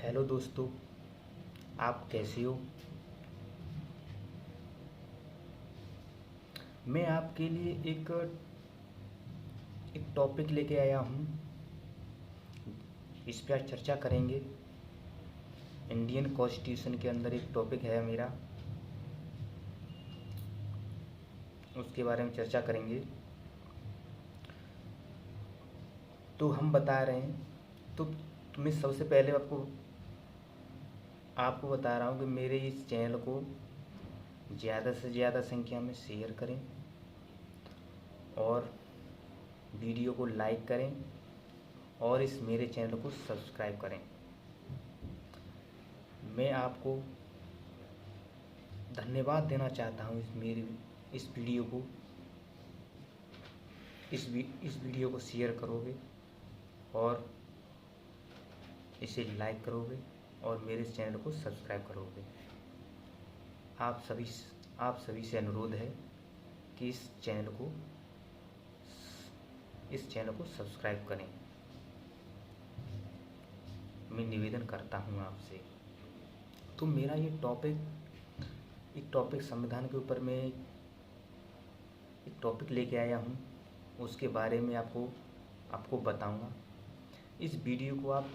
Hello दोस्तों, आप कैसे हो। मैं आपके लिए एक टॉपिक लेके आया हूँ। इस पर चर्चा करेंगे। इंडियन कॉन्स्टिट्यूशन के अंदर एक टॉपिक है मेरा, उसके बारे में चर्चा करेंगे। तो हम बता रहे हैं, तो मैं सबसे पहले आपको बता रहा हूँ कि मेरे इस चैनल को ज़्यादा से ज़्यादा संख्या में शेयर करें और वीडियो को लाइक करें और इस मेरे चैनल को सब्सक्राइब करें। मैं आपको धन्यवाद देना चाहता हूँ इस वीडियो को इस वीडियो को शेयर करोगे और इसे लाइक करोगे और मेरे चैनल को सब्सक्राइब करोगे। आप सभी से अनुरोध है कि इस चैनल को सब्सक्राइब करें। मैं निवेदन करता हूँ आपसे। तो मेरा ये टॉपिक संविधान के ऊपर मैं एक टॉपिक लेके आया हूँ, उसके बारे में आपको बताऊँगा। इस वीडियो को आप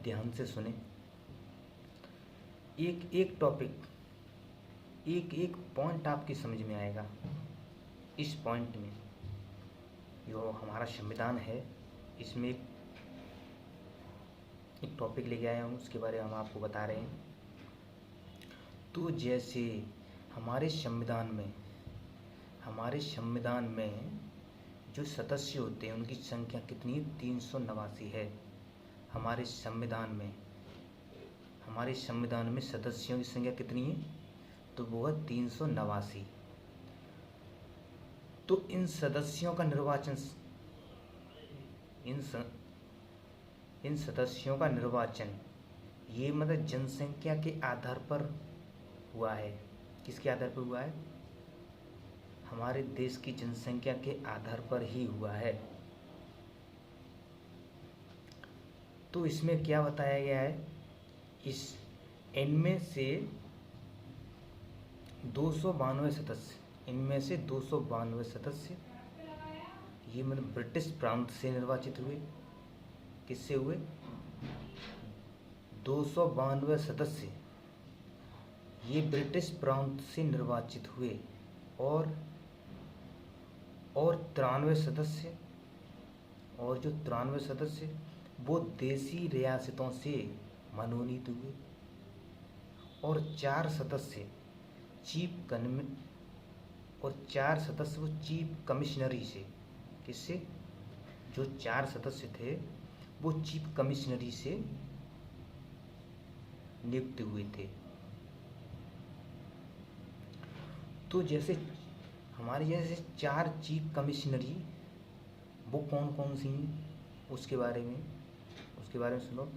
ध्यान से सुने। एक टॉपिक एक पॉइंट आपकी समझ में आएगा। इस पॉइंट में जो हमारा संविधान है, इसमें एक टॉपिक लेके आया हूँ, उसके बारे में हम आपको बता रहे हैं। तो जैसे हमारे संविधान में जो सदस्य होते हैं उनकी संख्या कितनी है? 389 है। हमारे संविधान में सदस्यों की संख्या कितनी है? तो वो है 389। तो इन सदस्यों का निर्वाचन ये मतलब जनसंख्या के आधार पर हुआ है। किसके आधार पर हुआ है? हमारे देश की जनसंख्या के आधार पर ही हुआ है। तो इसमें क्या बताया गया है? इनमें से 292 सदस्य ये मतलब ब्रिटिश प्रांत से निर्वाचित हुए। किससे हुए? 292 सदस्य ये ब्रिटिश प्रांत से निर्वाचित हुए और 93 सदस्य वो देसी रियासतों से मनोनीत हुए और 4 सदस्य वो चीफ कमिश्नरी से। किससे? जो 4 सदस्य थे वो चीफ कमिश्नरी से नियुक्त हुए थे। तो जैसे हमारे 4 चीफ कमिश्नरी वो कौन सी हैं उसके बारे में सुनो।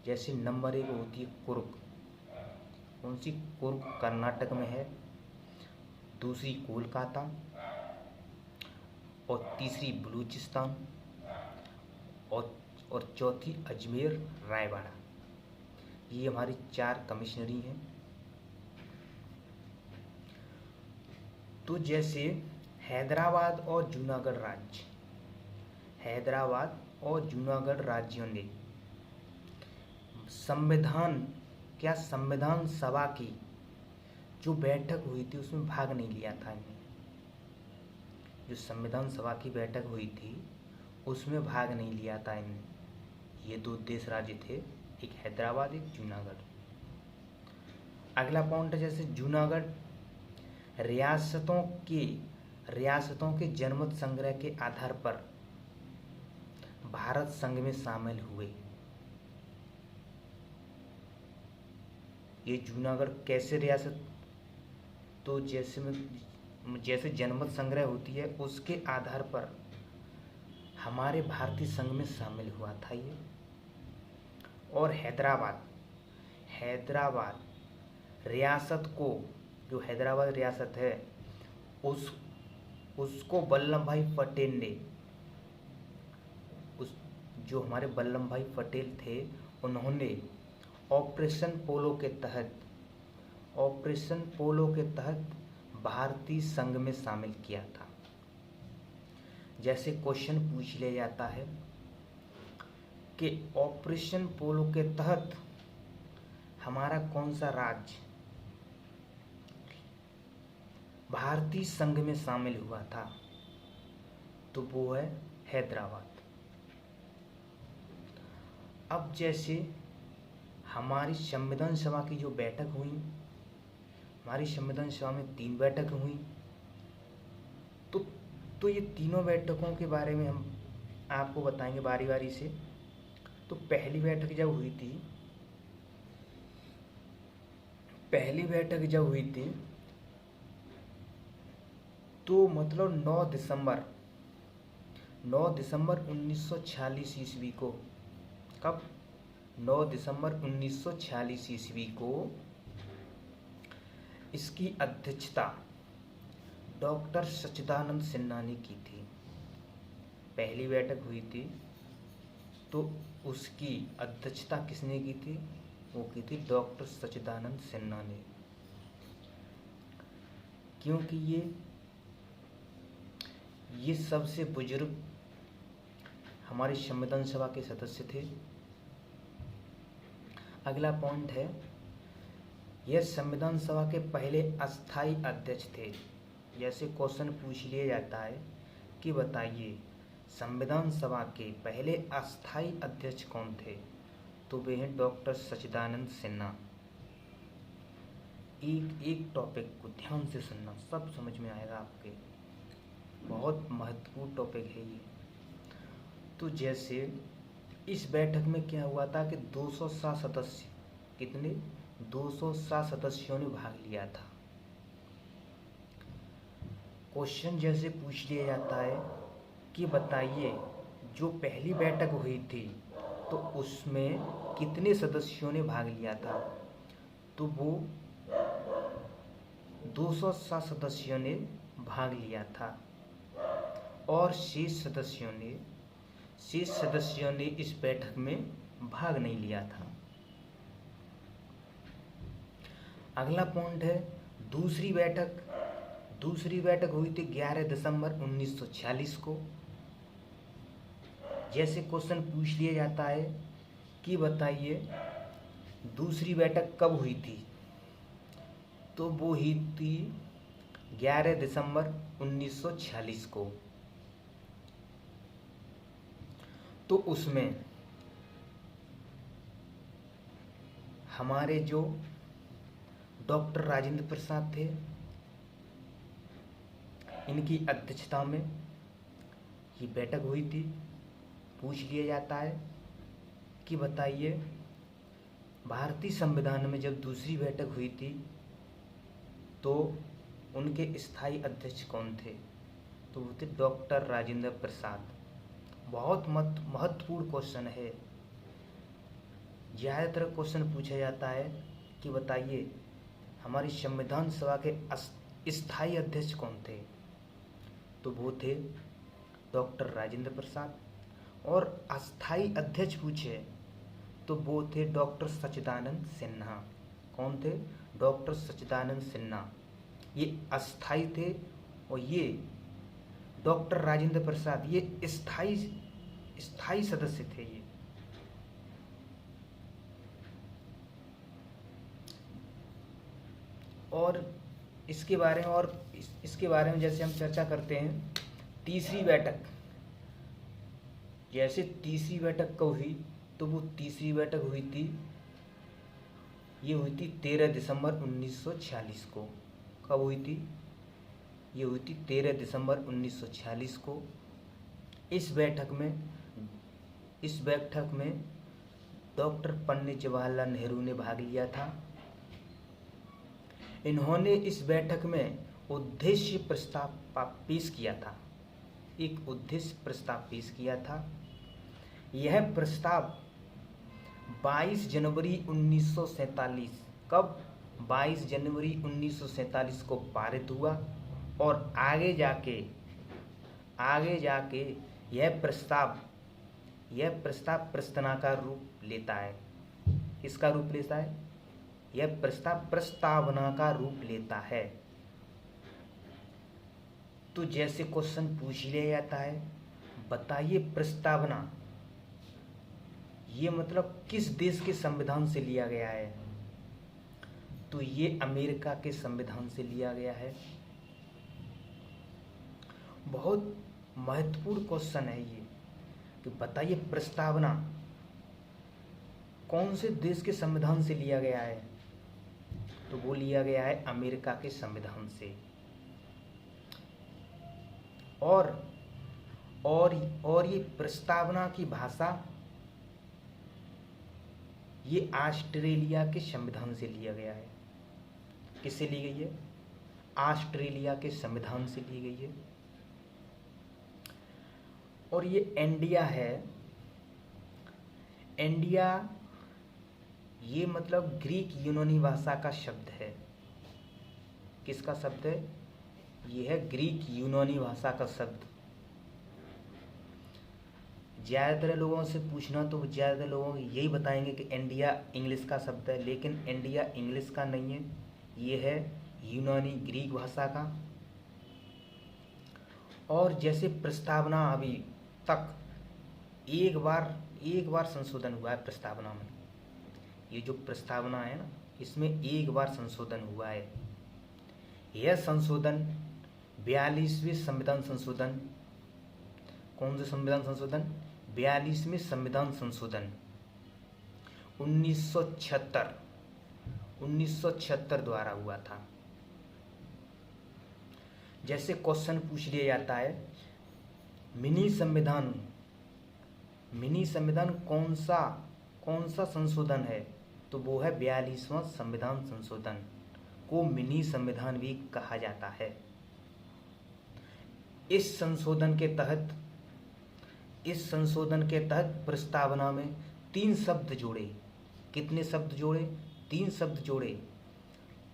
जैसे नंबर 1 होती है कुर्ग। कौन सी? कुर्ग कर्नाटक में है। दूसरी कोलकाता और तीसरी बलूचिस्तान और चौथी अजमेर रायवाड़ा। ये हमारी 4 कमिश्नरी हैं। तो जैसे हैदराबाद और जूनागढ़ राज्यों ने संविधान सभा की जो बैठक हुई थी उसमें भाग नहीं लिया था इन्हें। जो संविधान सभा की बैठक हुई थी उसमें भाग नहीं लिया था इन्हें। ये 2 देश राज्य थे, एक हैदराबाद एक जूनागढ़। अगला पॉइंट है जैसे जूनागढ़ रियासतों के जनमत संग्रह के आधार पर भारत संघ में शामिल हुए। ये जूनागढ़ कैसे रियासत? तो जैसे जनमत संग्रह होती है उसके आधार पर हमारे भारतीय संघ में शामिल हुआ था ये। और हैदराबाद रियासत को, जो हैदराबाद रियासत है उसको वल्लभ भाई पटेल ने जो हमारे वल्लभ भाई पटेल थे, उन्होंने ऑपरेशन पोलो के तहत भारतीय संघ में शामिल किया था। जैसे क्वेश्चन पूछ लिया जाता है कि ऑपरेशन पोलो के तहत हमारा कौन सा राज्य भारतीय संघ में शामिल हुआ था, तो वो है हैदराबाद। अब जैसे हमारी संविधान सभा की जो बैठक हुई, हमारी संविधान सभा में 3 बैठक हुई, तो ये तीनों बैठकों के बारे में हम आपको बताएंगे बारी बारी से। तो पहली बैठक जब हुई थी तो मतलब 9 दिसंबर 1946 ईस्वी को, कब? 9 दिसंबर 1946 ईस्वी को इसकी अध्यक्षता डॉक्टर सच्चिदानंद सिन्हा ने की थी। पहली बैठक हुई थी तो उसकी अध्यक्षता किसने की थी? वो की थी डॉक्टर सच्चिदानंद सिन्हा ने, क्योंकि ये सबसे बुजुर्ग हमारी संविधान सभा के सदस्य थे। अगला पॉइंट है, यह संविधान सभा के पहले अस्थाई अध्यक्ष थे। जैसे क्वेश्चन पूछ लिया जाता है कि बताइए संविधान सभा के पहले अस्थाई अध्यक्ष कौन थे, तो वे हैं डॉक्टर सच्चिदानंद सिन्हा। एक टॉपिक को ध्यान से सुनना, सब समझ में आएगा आपके, बहुत महत्वपूर्ण टॉपिक है ये। तो जैसे इस बैठक में क्या हुआ था कि 207 सदस्य, कितने? 207 सदस्यों ने भाग लिया था। क्वेश्चन जैसे पूछ लिया जाता है कि बताइए जो पहली बैठक हुई थी तो उसमें कितने सदस्यों ने भाग लिया था, तो वो 207 सदस्यों ने भाग लिया था और शेष सदस्यों ने इस बैठक में भाग नहीं लिया था। अगला पॉइंट है दूसरी बैठक हुई थी 11 दिसंबर 1946 को। जैसे क्वेश्चन पूछ लिया जाता है कि बताइए दूसरी बैठक कब हुई थी, तो वो हुई थी 11 दिसंबर 1946 को। तो उसमें हमारे जो डॉक्टर राजेंद्र प्रसाद थे, इनकी अध्यक्षता में ये बैठक हुई थी। पूछ लिया जाता है कि बताइए भारतीय संविधान में जब दूसरी बैठक हुई थी तो उनके स्थायी अध्यक्ष कौन थे, तो वो थे डॉक्टर राजेंद्र प्रसाद। बहुत महत्वपूर्ण क्वेश्चन है। ज़्यादातर क्वेश्चन पूछा जाता है कि बताइए हमारी संविधान सभा के स्थायी अध्यक्ष कौन थे, तो वो थे डॉक्टर राजेंद्र प्रसाद। और अस्थाई अध्यक्ष पूछे तो वो थे डॉक्टर सच्चिदानंद सिन्हा। कौन थे? डॉक्टर सच्चिदानंद सिन्हा। ये अस्थाई थे और ये डॉक्टर राजेंद्र प्रसाद ये स्थाई सदस्य थे। ये और इसके बारे में जैसे हम चर्चा करते हैं तीसरी बैठक, जैसे तीसरी बैठक कब हुई, तो वो तीसरी बैठक हुई थी, ये हुई थी 13 दिसंबर 1946 को। कब हुई थी? ये हुई थी 13 दिसंबर 1946 को। इस बैठक में डॉक्टर पंडित जवाहरलाल नेहरू ने भाग लिया था। इन्होंने इस बैठक में उद्देश्य प्रस्ताव पेश किया था, एक उद्देश्य प्रस्ताव पेश किया था। यह प्रस्ताव 22 जनवरी 1947, कब? 22 जनवरी 1947 को पारित हुआ और आगे जाके यह प्रस्ताव यह प्रस्ताव प्रश्नाकार रूप लेता है। किसका रूप लेता है? यह प्रस्ताव प्रस्तावना का रूप लेता है। तो जैसे क्वेश्चन पूछ लिया जाता है, बताइए प्रस्तावना ये मतलब किस देश के संविधान से लिया गया है? तो ये अमेरिका के संविधान से लिया गया है। बहुत महत्वपूर्ण क्वेश्चन है ये कि बताइए प्रस्तावना कौन से देश के संविधान से लिया गया है? तो वो लिया गया है अमेरिका के संविधान से। और ये प्रस्तावना की भाषा ये ऑस्ट्रेलिया के संविधान से लिया गया है। किससे ली गई है? ऑस्ट्रेलिया के संविधान से ली गई है। और ये इंडिया है, इंडिया ये मतलब ग्रीक यूनानी भाषा का शब्द है। किसका शब्द है? ये है ग्रीक यूनानी भाषा का शब्द। ज़्यादातर लोगों से पूछना तो ज़्यादातर लोगों यही बताएंगे कि इंडिया इंग्लिश का शब्द है, लेकिन इंडिया इंग्लिश का नहीं है, ये है यूनानी ग्रीक भाषा का। और जैसे प्रस्तावना अभी तक एक बार संशोधन हुआ है प्रस्तावना में। ये जो प्रस्तावना है ना, इसमें एक बार संशोधन हुआ है। यह संशोधन 42वें संविधान संशोधन। कौन से संविधान संशोधन? 42वें संविधान संशोधन 1976 द्वारा हुआ था। जैसे क्वेश्चन पूछ लिया जाता है, मिनी संविधान कौन सा संशोधन है? तो वो है 42वां संविधान संशोधन, को मिनी संविधान भी कहा जाता है। इस संशोधन के तहत प्रस्तावना में 3 शब्द जोड़े। कितने शब्द जोड़े? 3 शब्द जोड़े।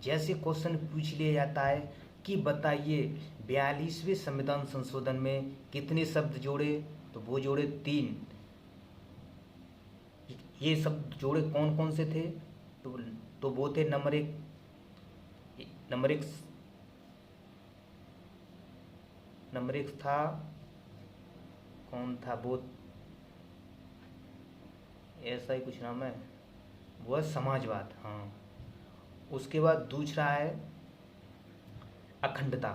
जैसे क्वेश्चन पूछ लिया जाता है कि बताइए 42वें संविधान संशोधन में कितने शब्द जोड़े? तो वो जोड़े 3। ये शब्द जोड़े कौन कौन से थे? तो वो थे नंबर एक था, कौन था वो? ऐसा ही कुछ नाम है, वो है समाजवाद। हाँ, उसके बाद दूसरा है अखंडता,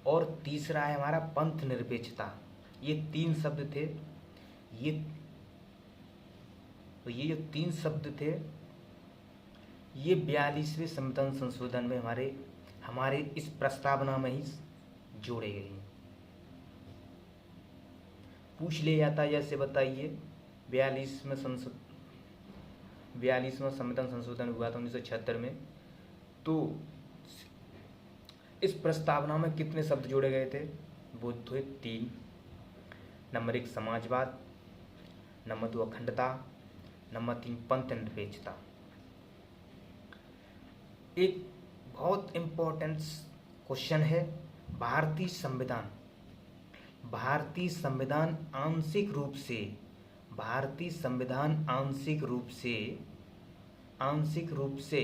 और तीसरा है हमारा पंथ निरपेक्षता। ये 3 शब्द थे। ये जो 3 शब्द थे ये 42वें संविधान संशोधन में हमारे इस प्रस्तावना में ही जोड़े गए हैं। पूछ ले जाता है, जैसे बताइए 42वां संविधान संशोधन हुआ था 1976 में, तो इस प्रस्तावना में कितने शब्द जोड़े गए थे? वो थे 3। नंबर 1 समाजवाद, नंबर 2 अखंडता, नंबर 3 पंथ निरपेक्षता। एक बहुत इम्पोर्टेंट क्वेश्चन है, भारतीय संविधान आंशिक रूप से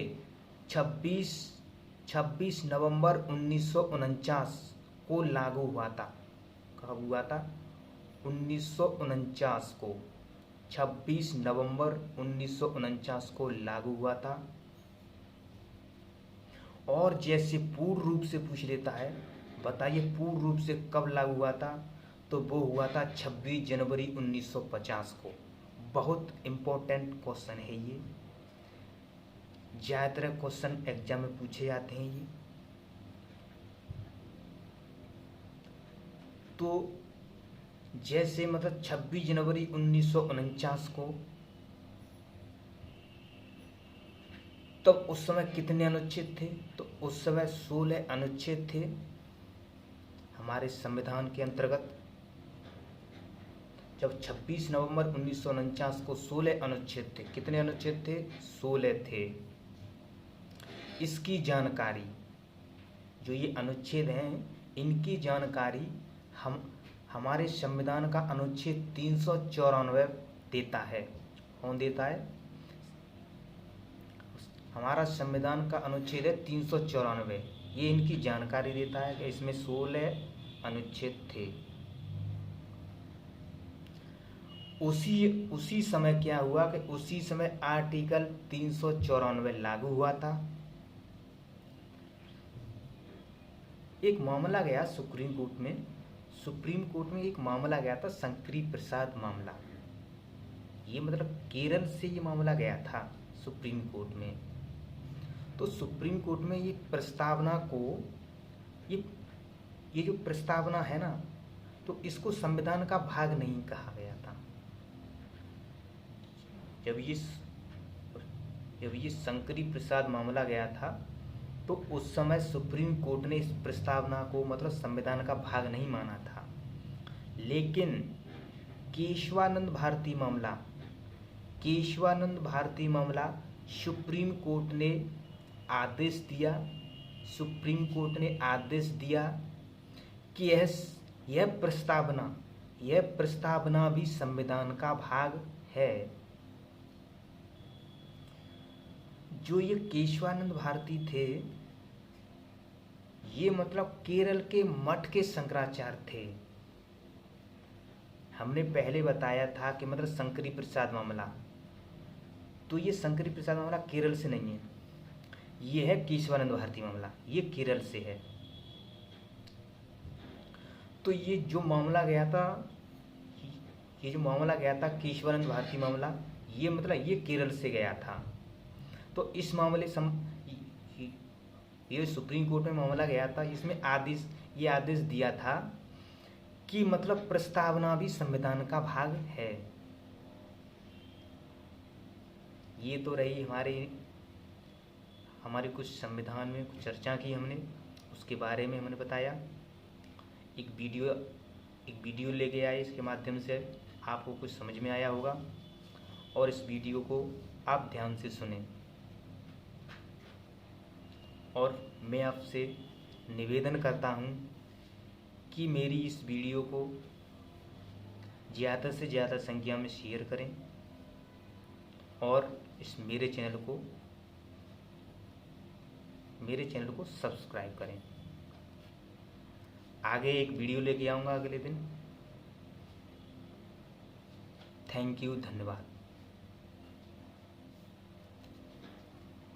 26 नवंबर 1949 को लागू हुआ था। कब हुआ था? 1949 को, 26 नवंबर 1949 को लागू हुआ था। और जैसे पूर्ण रूप से पूछ लेता है, बताइए पूर्ण रूप से कब लागू हुआ था? तो वो हुआ था 26 जनवरी 1950 को। बहुत इम्पोर्टेंट क्वेश्चन है ये, ज़्यादातर क्वेश्चन एग्जाम में पूछे जाते हैं ये। तो जैसे मतलब 26 जनवरी 1949 को, तब उस समय कितने अनुच्छेद थे? तो उस समय 16 अनुच्छेद थे हमारे संविधान के अंतर्गत। जब 26 नवंबर 1949 को 16 अनुच्छेद थे। कितने अनुच्छेद थे? 16 थे। इसकी जानकारी, जो ये अनुच्छेद हैं, इनकी जानकारी हमारे संविधान का अनुच्छेद 394 देता है। कौन देता है? हमारा संविधान का अनुच्छेद है 394। ये इनकी जानकारी देता है कि इसमें 16 अनुच्छेद थे। उसी समय क्या हुआ कि उसी समय आर्टिकल 394 लागू हुआ था। एक मामला गया सुप्रीम कोर्ट में एक मामला गया था, शंकरी प्रसाद मामला। ये मतलब केरल से ये मामला गया था सुप्रीम कोर्ट में। तो सुप्रीम कोर्ट में ये प्रस्तावना को, ये जो प्रस्तावना है ना, तो इसको संविधान का भाग नहीं कहा गया था। जब ये शंकरी प्रसाद मामला गया था तो उस समय सुप्रीम कोर्ट ने इस प्रस्तावना को मतलब संविधान का भाग नहीं माना था। लेकिन केशवानंद भारती मामला सुप्रीम कोर्ट ने आदेश दिया कि यह प्रस्तावना भी संविधान का भाग है। जो ये केशवानंद भारती थे, ये मतलब केरल के मठ के शंकराचार्य थे। हमने पहले बताया था कि मतलब शंकरी प्रसाद मामला, तो ये शंकरी प्रसाद मामला केरल से नहीं है, ये है केशवानंद भारती मामला, ये केरल से है। तो ये जो मामला गया था केशवानंद भारती मामला, ये मतलब ये केरल से गया था। तो इस मामले ये सुप्रीम कोर्ट में मामला गया था, इसमें ये आदेश दिया था कि मतलब प्रस्तावना भी संविधान का भाग है। ये तो रही हमारे कुछ संविधान में कुछ चर्चा की हमने, उसके बारे में हमने बताया। एक वीडियो लेके आए, इसके माध्यम से आपको कुछ समझ में आया होगा और इस वीडियो को आप ध्यान से सुनें। और मैं आपसे निवेदन करता हूँ कि मेरी इस वीडियो को ज़्यादा से ज़्यादा संख्या में शेयर करें और मेरे चैनल को सब्सक्राइब करें। आगे एक वीडियो लेके आऊँगा अगले दिन। थैंक यू, धन्यवाद।